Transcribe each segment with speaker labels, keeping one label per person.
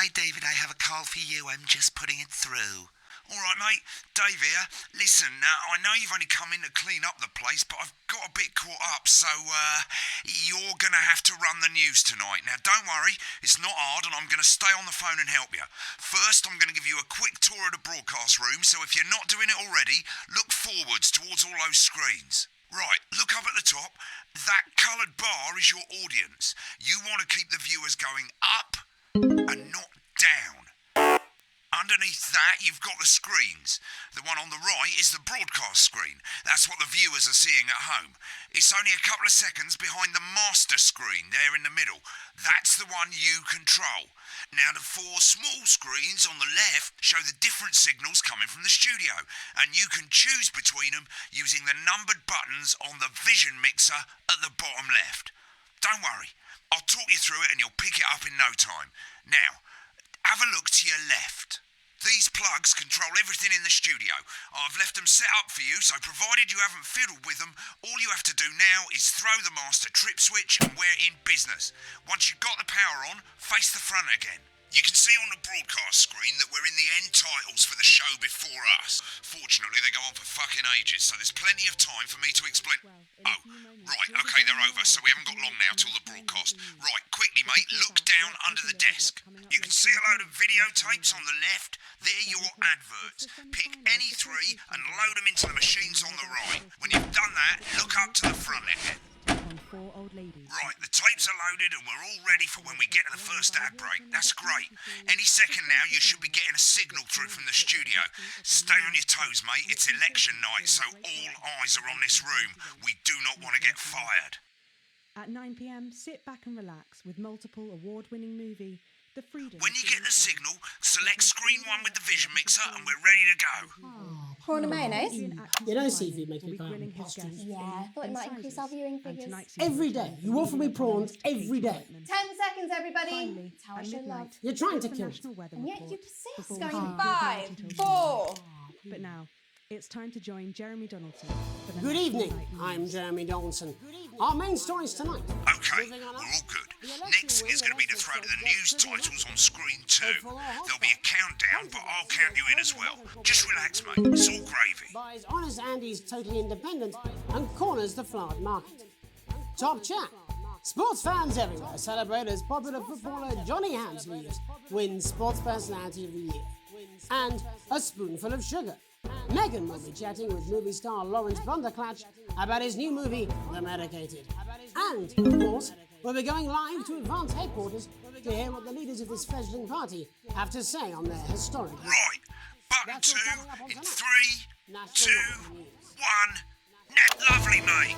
Speaker 1: Hi, David, I have a call for you. I'm just putting it through. All right, mate. Dave here. Listen, I know you've only come in to clean up the place, but I've got a bit caught up, so you're going to have to run the news tonight. Now, don't worry, it's not hard, and I'm going to stay on the phone and help you. First, I'm going to give you a quick tour of the broadcast room, so if you're not doing it already, look forwards towards all those screens. Right, look up at the top. That coloured bar is your audience. You want to keep the viewers going up and not down. Underneath that, you've got the screens. The one on the right is the broadcast screen. That's what the viewers are seeing at home. It's only a couple of seconds behind the master screen there in the middle. That's the one you control. Now, the four small screens on the left show the different signals coming from the studio, and you can choose between them using the numbered buttons on the vision mixer at the bottom left. Don't worry, I'll talk you through it and you'll pick it up in no time. Now, have a look to your left. These plugs control everything in the studio. I've left them set up for you, so provided you haven't fiddled with them, all you have to do now is throw the master trip switch and we're in business. Once you've got the power on, face the front again. You can see on the broadcast screen that we're in the end titles for the show before us. Fortunately, they go on for fucking ages, so there's plenty of time for me to explain... Oh, right, okay, they're over, so we haven't got long now till the broadcast. Right, quickly, mate, look down under the desk. You can see a load of videotapes on the left. They're your adverts. Pick any three and load them into the machines on the right. When you've done that, look up to the front again. Right, the tapes are loaded and we're all ready for when we get to the first ad break. That's great. Any second now, you should be getting a signal through from the studio. Stay on your toes, mate. It's election night, so all eyes are on this room. We do not want to get fired.
Speaker 2: At 9 p.m, sit back and relax with multiple award-winning movie, The Freedom...
Speaker 1: When you get the signal, select screen 1 with the vision mixer and we're ready to go.
Speaker 3: Prawn and mayonnaise?
Speaker 4: You know, seafood makes me cry on pastries.
Speaker 3: Yeah, thought it might increase our viewing figures.
Speaker 4: Every day. You offer me prawns every day.
Speaker 3: 10 seconds, everybody. That's how I show love.
Speaker 4: You're trying to kill me.
Speaker 3: And yet you persist. Going in 5, 4...
Speaker 2: But now, it's time to join Jeremy Donaldson.
Speaker 4: Good evening. I'm Jeremy Donaldson. Our main stories tonight.
Speaker 1: Okay, we're all good. Next is going to be the throw to the news titles on screen 2. There'll be a countdown, but I'll count you in as well. Just relax, mate. It's all gravy.
Speaker 4: Buys Honest Andy's Totally Independent and corners the flowered market. Top chat. Sports fans everywhere celebrate as popular footballer Johnny Hamsleeves wins Sports Personality of the Year. And a spoonful of sugar. Megan will be chatting with movie star Lawrence Blunderclatch about his new movie, The Medicated. And, of course, we'll be going live to Advance headquarters to hear what the leaders of this fledgling party have to say on their historic...
Speaker 1: Right, button 2 in 3, 2, 1... Lovely, mate.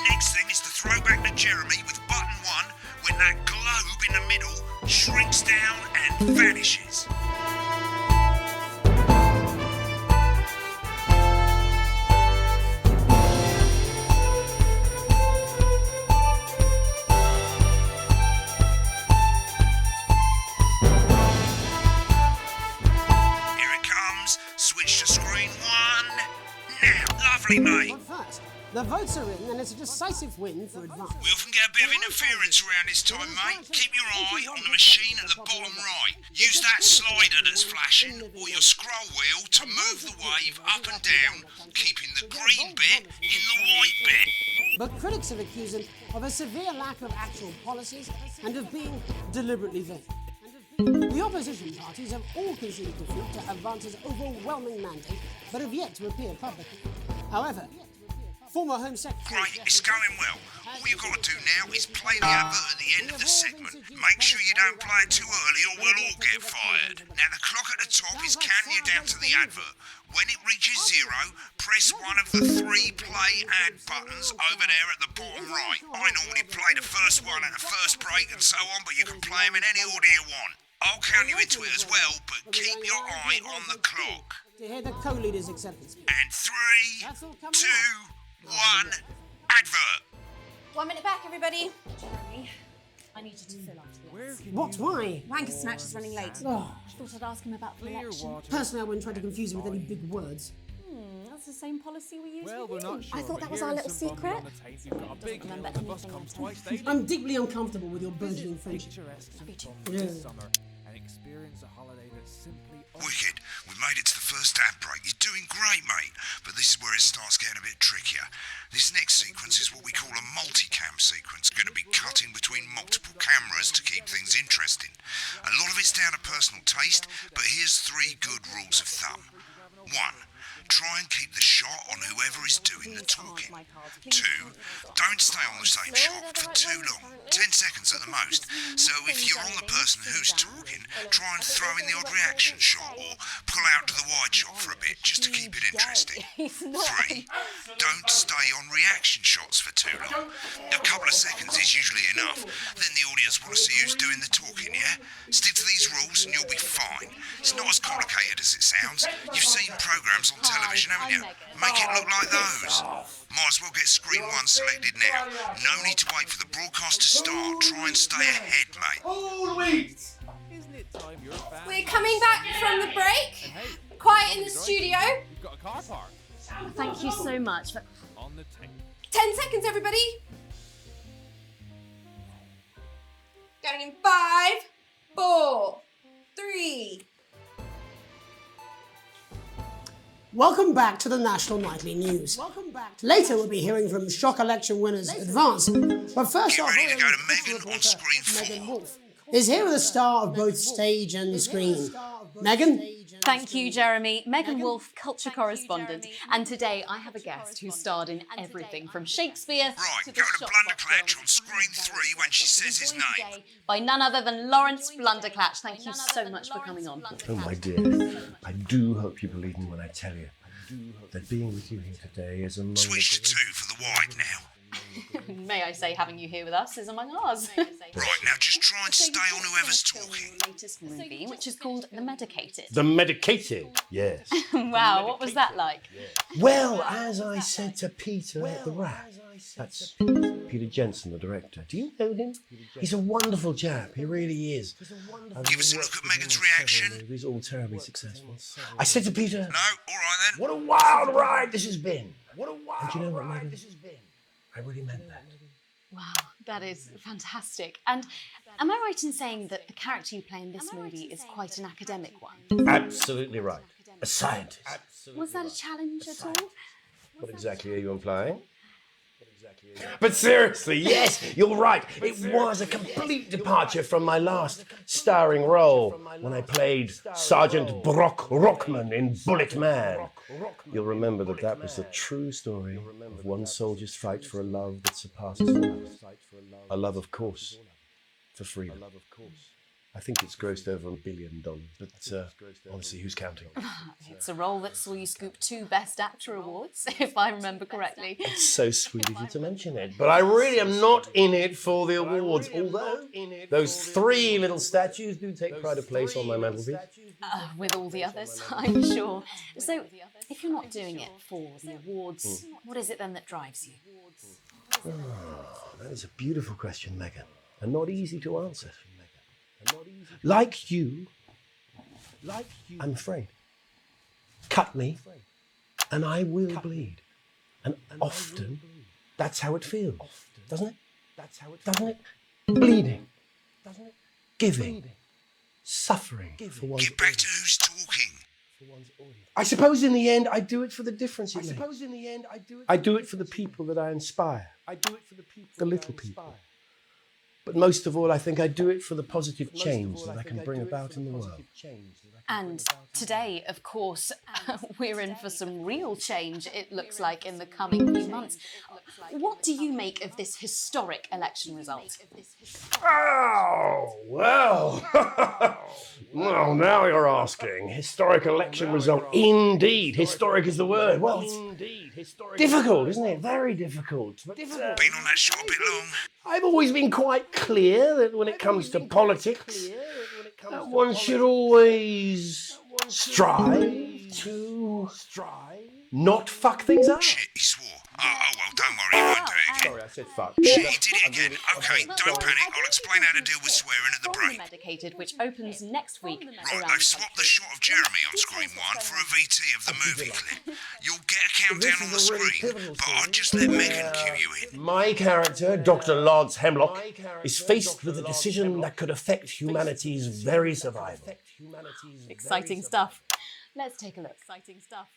Speaker 1: Next thing is to throw back to Jeremy with button 1 when that globe in the middle shrinks down and vanishes. Mate.
Speaker 4: But first, the votes are in and it's a decisive win for Advance.
Speaker 1: We often get a bit of interference around this time, mate. Keep your eye on the machine at the bottom right. Use that slider that's flashing or your scroll wheel to move the wave up and down, keeping the green bit in the white bit.
Speaker 4: But critics have accused him of a severe lack of actual policies and of being deliberately vague. The opposition parties have all conceded defeat to Advance's overwhelming mandate, but have yet to appear publicly. However, former Home Secretary...
Speaker 1: Great, it's going well. All you've got to do now is play the advert at the end of the segment. Make sure you don't play it too early or we'll all get fired. Now, the clock at the top is counting you down to the advert. When it reaches 0, press one of the 3 play ad buttons over there at the bottom right. I normally play the first one at the first break and so on, but you can play them in any order you want. I'll count you into it as well, but keep your eye on the clock.
Speaker 4: To hear the co-leader's acceptance speech.
Speaker 1: And 3, 2, 1, advert.
Speaker 3: 1 minute back, everybody. Jeremy, I need you to fill after this.
Speaker 4: What? Why?
Speaker 3: Wanker Snatch is running late.
Speaker 4: Oh.
Speaker 3: Thought I'd ask him about the election.
Speaker 4: Personally, I wouldn't try to confuse him with any big words.
Speaker 3: That's the same policy we use
Speaker 5: Well,
Speaker 3: with
Speaker 5: we're
Speaker 3: you.
Speaker 5: not sure.
Speaker 3: I thought
Speaker 5: but
Speaker 3: that was
Speaker 5: here
Speaker 3: our
Speaker 5: is
Speaker 3: little
Speaker 5: some bombing
Speaker 3: secret.
Speaker 5: on the tape. You've got a big hill
Speaker 3: remember
Speaker 5: and the bus
Speaker 3: anything
Speaker 5: comes
Speaker 3: at
Speaker 5: twice
Speaker 3: all.
Speaker 5: daily.
Speaker 4: I'm deeply uncomfortable with your burgeoning
Speaker 5: Visit
Speaker 4: friendship.
Speaker 5: picturesque
Speaker 3: Me
Speaker 5: St.
Speaker 3: too.
Speaker 5: Thomas this
Speaker 4: Yeah.
Speaker 5: summer and experience a holiday that's simply
Speaker 1: Wicked, we've made it to the first ad break. You're doing great, mate. But this is where it starts getting a bit trickier. This next sequence is what we call a multicam sequence. Going to be cutting between multiple cameras to keep things interesting. A lot of it's down to personal taste, but here's 3 good rules of thumb. 1. Try and keep the shot on whoever is doing the talking. 2. Don't stay on the same shot for too long, 10 seconds at the most. So if you're on the person who's talking, try and throw in the odd reaction shot or pull out to the wide shot for a bit just to keep it interesting. 3. Don't stay on reaction shots for too long. A couple of seconds is usually enough. Then the audience want to see who's doing the talking, yeah? Stick to these rules and you'll be fine. It's not as complicated as it sounds. You've seen programs on television, haven't you? Make it look like those. Might as well get screen 1 selected now. No need to wait for the broadcast to start. Try and stay ahead, mate.
Speaker 5: Isn't it time you're back?
Speaker 3: We're coming back from the break. Quiet in the studio.
Speaker 5: You've got a car park
Speaker 3: Thank you so much.
Speaker 5: on the tape.
Speaker 3: 10 seconds, everybody. Going in 5, 4, 3.
Speaker 4: Welcome back to the National Nightly News. Later we'll be hearing from shock election winners Advance. But first
Speaker 1: Get
Speaker 4: off,
Speaker 1: ready to go to Megan
Speaker 4: reporter
Speaker 1: on screen 4.
Speaker 4: Megan Wolf is here with a star of both stage and screen. Megan?
Speaker 6: Thank you, Jeremy. Megan Wolf, culture correspondent. And today I have a guest who starred in everything from Shakespeare
Speaker 1: Right,
Speaker 6: to
Speaker 1: go
Speaker 6: the
Speaker 1: to
Speaker 6: shop
Speaker 1: Blunderclatch
Speaker 6: film.
Speaker 1: on screen 3 when she says his
Speaker 6: Joined
Speaker 1: name.
Speaker 6: today by none other than Lawrence Blunderclatch. Thank you so much for coming on.
Speaker 7: Oh, my dear, I do hope you believe me when I tell you that being with you here today is among
Speaker 1: Switch to 2 for the wide now.
Speaker 6: May I say, having you here with us is among ours.
Speaker 1: Right, now just try and stay on whoever's talking.
Speaker 6: Your latest movie, which is called The Medicated.
Speaker 7: The medicated, yes.
Speaker 6: Wow, what was that like?
Speaker 7: Well, as I said to Peter at the Rat, that's Peter Jensen, the director. Do you know him? He's a wonderful chap, he really is.
Speaker 1: Give us a look at Megan's reaction.
Speaker 7: He's all terribly successful. I said to Peter,
Speaker 1: No? Alright then.
Speaker 7: what a wild ride this has been. And you know what, Megan? I really meant that.
Speaker 6: Wow, that is fantastic. And am I right in saying that the character you play in this movie is quite an academic one?
Speaker 7: Absolutely right. A scientist.
Speaker 6: Was that a challenge at all?
Speaker 7: What exactly are you implying? But seriously, yes, you're right. It was a complete departure from my last starring role when I played Sergeant Brock Rockman in Bullet Man. You'll remember that that was the true story of one soldier's fight for a love that surpasses all. A love, of course, for freedom. I think it's grossed over $1 billion, but honestly, who's counting?
Speaker 6: It's a role that saw you scoop 2 Best Actor awards, if I remember correctly.
Speaker 7: It's so sweet of you to mention it, but I really am not in it for the awards, although those 3 little statues do take pride of place on my mantelpiece.
Speaker 6: With all the others, I'm sure. So, if you're not doing it for the awards, what is it then that drives you?
Speaker 7: That is a beautiful question, Megan, and not easy to answer. Like you, I'm afraid. Cut me, and I will bleed. And often, that's how it feels, doesn't it? Doesn't it? Bleeding, giving, suffering for one's
Speaker 1: Get back to who's talking.
Speaker 7: I suppose in the end, I do it for the difference it makes. I do it for the people that I inspire. The little people. But most of all, I think I do it for the positive change that I can bring about in the world.
Speaker 6: And today, of course, we're in for some real change, it looks like, in the coming few months. What do you make of this historic election result?
Speaker 7: Oh, well. Well, now you're asking. Historic election result. Indeed. Historic is the word. Well, it's difficult, isn't it? Very difficult. But,
Speaker 1: Been on that shot a bit long.
Speaker 7: I've always been quite clear that when it comes to politics, one should always strive to not fuck things up.
Speaker 1: Shit, he swore. Oh, well, don't worry, he won't do it again.
Speaker 7: Sorry, I said fuck.
Speaker 1: Shit, he did it again. Okay, don't panic. I'll explain how to deal with swearing at the break.
Speaker 6: Medicated, which opens next week.
Speaker 1: Right, they've swapped the shot of Jeremy on screen 1 for a VT of the movie clip. You'll get a countdown on the screen, but I'll just let Megan cue you in.
Speaker 7: My character, Dr. Lods Hemlock, is faced with a decision that could affect humanity's very survival.
Speaker 6: Exciting stuff. Let's take a look. Exciting stuff.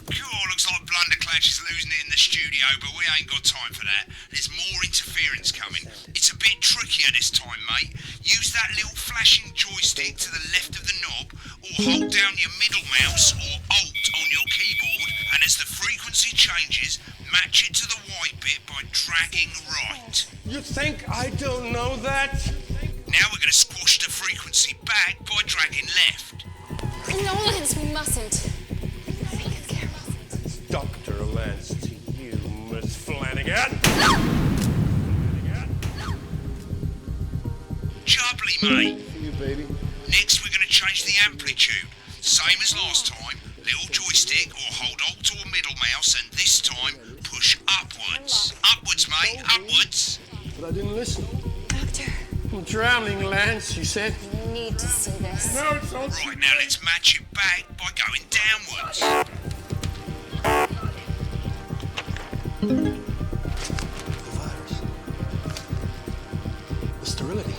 Speaker 1: Cool, looks like Blunderclatch is losing it in the studio, but we ain't got time for that. There's more interference coming. It's a bit trickier this time, mate. Use that little flashing joystick to the left of the knob, or hold down your middle mouse or Alt on your keyboard, and as the frequency changes, match it to the white bit by dragging right.
Speaker 7: You think I don't know that?
Speaker 1: Now we're going to squash the frequency back by dragging left.
Speaker 3: No, Lance, we mustn't.
Speaker 7: Dr. Lance to you, Miss Flanagan.
Speaker 1: Jubbly, mate.
Speaker 7: You, baby.
Speaker 1: Next, we're going to change the amplitude. Same as last time. Little joystick or hold Alt or middle mouse, and this time push upwards. Upwards, mate. Upwards.
Speaker 7: But I didn't listen.
Speaker 3: Doctor,
Speaker 7: I'm drowning, Lance, you said.
Speaker 3: you need to see this.
Speaker 7: No, it's not.
Speaker 1: Right, now let's match it back by going downwards.
Speaker 8: The virus. The sterility.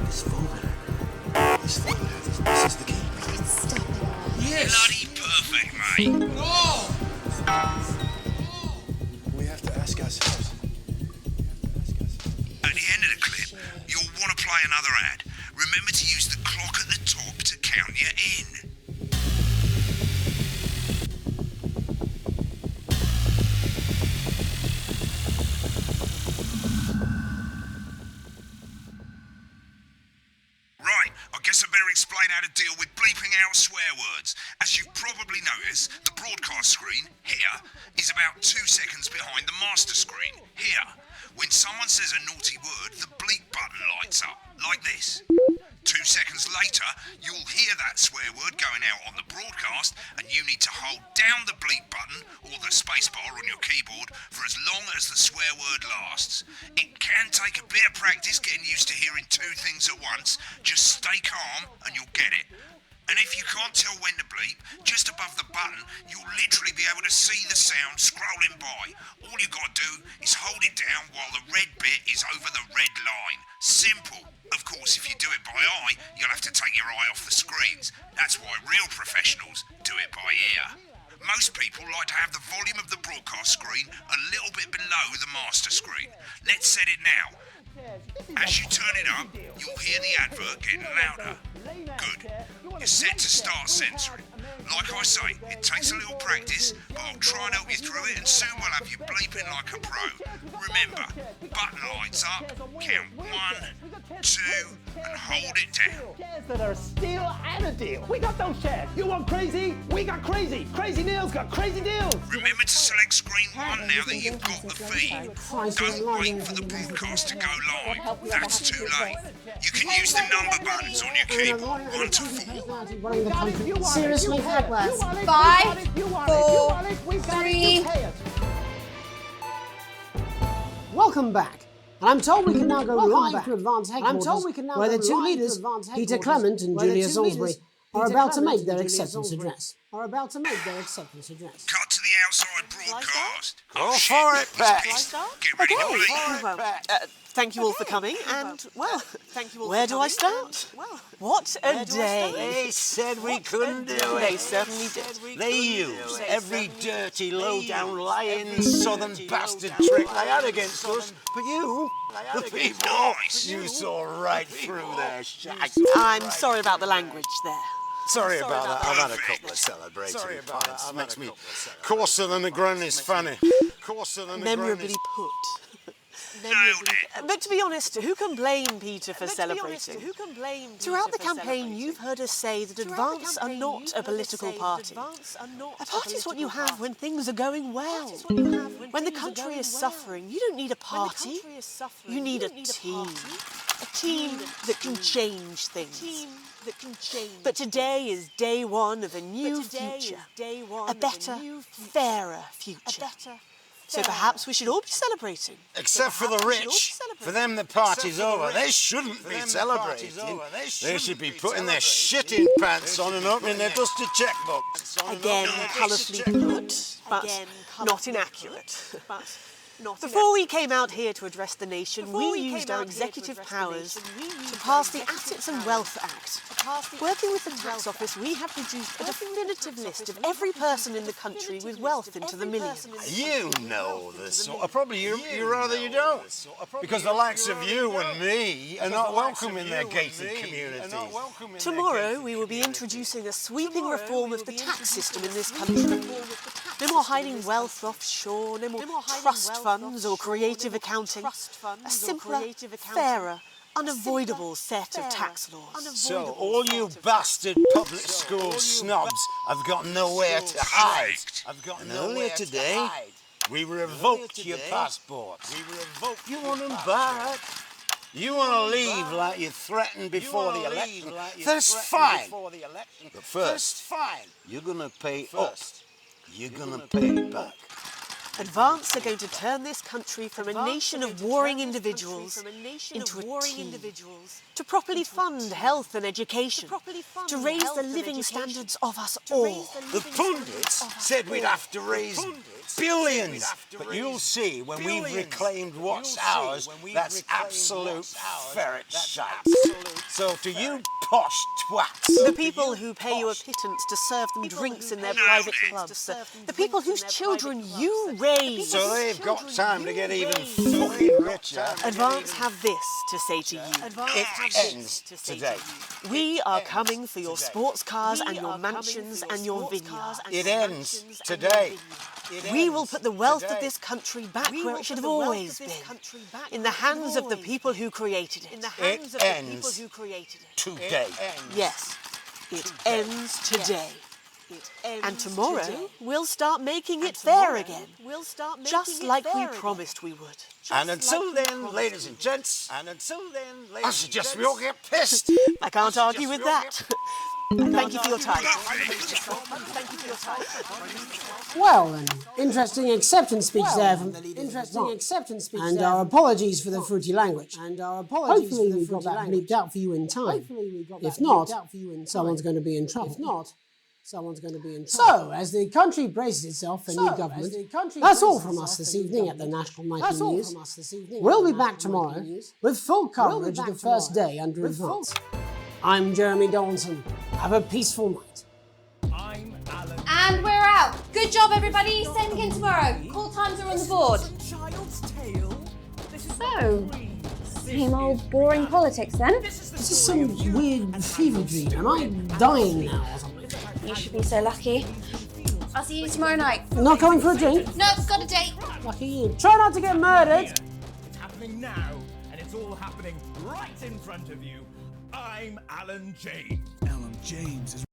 Speaker 8: This phone. This is the key.
Speaker 3: Stop it.
Speaker 1: Bloody perfect, mate.
Speaker 8: We have to ask ourselves.
Speaker 1: At the end of the clip, you'll want to play another ad. Remember to use the clock at the top to count you in. Right, I guess I better explain how to deal with bleeping out swear words. As you've probably noticed, the broadcast screen, here, is about 2 seconds behind the master screen, here. When someone says a naughty word, the bleep button lights up, like this. 2 seconds later, you'll hear that swear word going out on the broadcast, and you need to hold down the bleep button or the spacebar on your keyboard for as long as the swear word lasts. It can take a bit of practice getting used to hearing 2 things at once. Just stay calm and you'll get it. And if you can't tell when to bleep, just above the button, you'll literally be able to see the sound scrolling by. All you've got to do is hold it down while the red bit is over the red line. Simple. Of course, if you do it by eye, you'll have to take your eye off the screens. That's why real professionals do it by ear. Most people like to have the volume of the broadcast screen a little bit below the master screen. Let's set it now. As you turn it up, you'll hear the advert getting louder. Good. You're set to start censoring. Like I say, it takes a little practice, but I'll try and help you through it, and soon we'll have you bleeping like a pro. Remember, button lights up, count 1, 2, and hold it down.
Speaker 9: Shares that are still at a deal. We got those shares. You want crazy? We got crazy. Crazy Neil's got crazy deals.
Speaker 1: Remember to select screen 1 now that you've got the feed. Don't wait for the broadcast to go live. That's too late. You can use the number buttons on your keyboard, 1 to 4.
Speaker 4: Seriously, Hagworth.
Speaker 3: 5, 4, 3.
Speaker 4: Welcome back. And I'm told we can now go live to Advanced Headquarters, where the two leaders, Peter Clement and Julia Salisbury, are about to make their acceptance address.
Speaker 1: Cut to the outside broadcast.
Speaker 10: Go
Speaker 1: shit,
Speaker 10: for it,
Speaker 1: that
Speaker 10: Pat.
Speaker 1: was pissed. Get ready to bleep.
Speaker 10: Well, thank you all for coming, and, well, where do I start? What a day.
Speaker 11: They said we couldn't do it.
Speaker 10: They certainly did.
Speaker 11: They used every dirty, low-down, lying, southern bastard trick they had against us. But you, the people, you saw right through their shite.
Speaker 10: I'm sorry about the language there.
Speaker 11: Sorry about that. I've had a couple of celebratory pints. Makes me coarser than the ground is funny. Coarser than the ground
Speaker 10: Memorably
Speaker 11: is...
Speaker 10: put.
Speaker 1: Nailed it.
Speaker 10: But to be honest, who can blame Peter for celebrating? Throughout the campaign, you've heard us say that Advance are not a political party. A party is what you have when things are going well. When the country is suffering, you don't need a party, you need a team. A team that can change things. But today is day one of a new future. A better, fairer future. So perhaps we should all be celebrating.
Speaker 11: Except for the rich. For them, the party's over. They shouldn't be celebrating. They should be putting their shitting pants on and opening their dusty checkbooks.
Speaker 10: Again, colourfully put, but not inaccurate. Before we came out here to address the nation, we used our executive powers to pass the Assets and Wealth Act. Working with the tax office, we have produced a definitive list of every person in the country with wealth into the millions.
Speaker 11: You know this. Probably you rather you don't. Because the likes of you and me are not welcome in their gated communities.
Speaker 10: Tomorrow we will be introducing a sweeping reform of the tax system in this country. No more hiding wealth offshore, no more trust funds or creative accounting. A simpler, fairer, unavoidable set of tax laws.
Speaker 11: So all you bastard public school snobs have got nowhere to hide. And earlier today, we revoked your passports. You want them back? You want to leave like you threatened before the election? That's fine. But first, you're going to pay up. You're going to pay it back.
Speaker 10: Advance are going to turn this country from a nation of warring individuals into a team. To properly fund health and education. To raise the living standards of us all.
Speaker 11: The pundits said we'd have to raise billions. But you'll see when we've reclaimed what's ours, that's absolute ferret shite. So to you posh twats.
Speaker 10: The people who pay you a pittance to serve them drinks in their private clubs. The people whose children you raise.
Speaker 11: So they've got time to get even fucking richer.
Speaker 10: Advance have this to say to you.
Speaker 11: It ends today.
Speaker 10: We are coming for your sports cars and your mansions and your vineyards.
Speaker 11: It ends today.
Speaker 10: We will put the wealth of this country back where it should have always been. In the hands of the people who created it.
Speaker 11: It ends today.
Speaker 10: Yes, it ends today. And tomorrow, we'll start making it fair again. Just like we promised we would.
Speaker 11: And until then, ladies and gents, I suggest we all get pissed.
Speaker 10: I can't argue with that. Thank you for your time.
Speaker 4: Well, an interesting acceptance speech there from and our apologies for the fruity language. Hopefully we got that bleeped out for you in time. If not, someone's going to be in trouble. So, as the country braces itself for new government, that's all from us this evening at the National Nightly News. We'll be back tomorrow with full coverage of the first day under Advance. I'm Jeremy Donaldson. Have a peaceful night.
Speaker 3: And we're out. Good job, everybody. Same again tomorrow. Call times are on the board. So, same old boring politics then.
Speaker 4: This is some weird fever dream. Am I dying now or something?
Speaker 3: You should be so lucky. I'll see you tomorrow night.
Speaker 4: Not coming for a drink?
Speaker 3: No, got a date.
Speaker 4: Lucky you. Try not to get murdered.
Speaker 12: It's happening now, and it's all happening right in front of you. I'm Alan James.
Speaker 8: Alan James is...